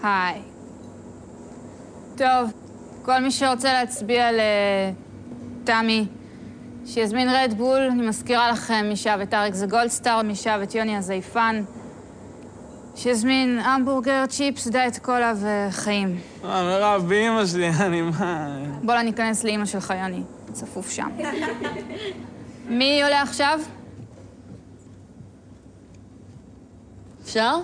היי. טוב, כל מי שרוצה להצביע לתמי, שיזמין רדבול. אני מזכירה לכם, מי שאהב את אריק זה גולדסטאר, מי שאהב את יוני הזייפן. שיזמין המבורגר, צ'יפס, דיאט קולה וחיים. מירב, באמא שלי, אני מה... בוא לא ניכנס לאמא שלך, יוני. צפוף שם. מי עולה עכשיו? אפשר?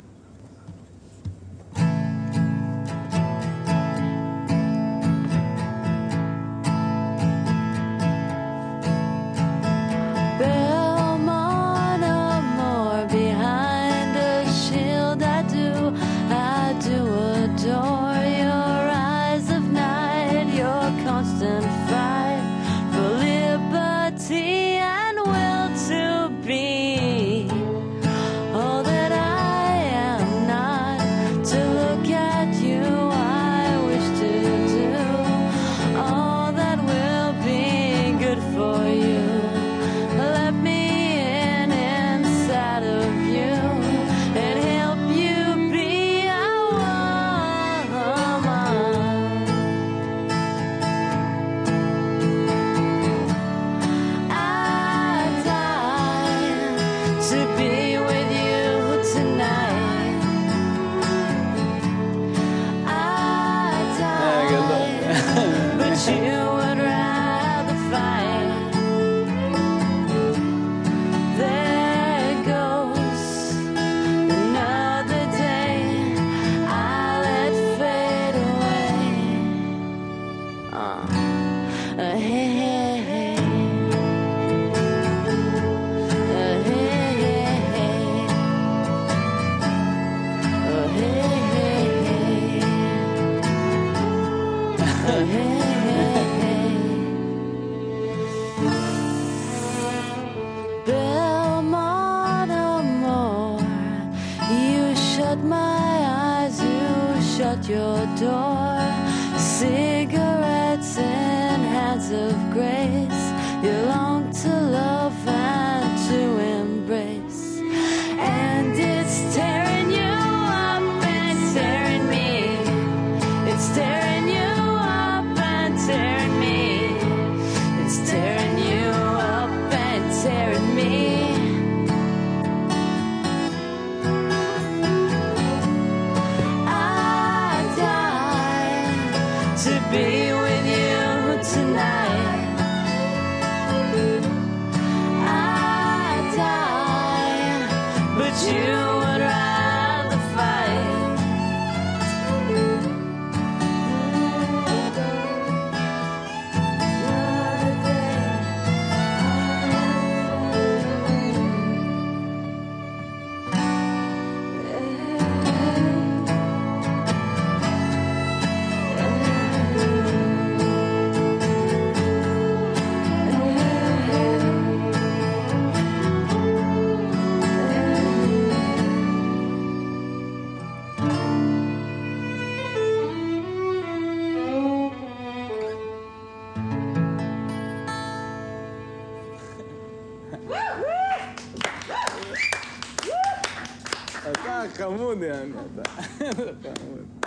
Your door, cigarettes in hands of grace. You long to love and to embrace, and it's tearing you up and tearing me. It's tearing you up and tearing me. It's tearing you up and tearing me. To be with you tonight. I die, but you would rather fight. אתה חמוד, יעני, אתה חמוד.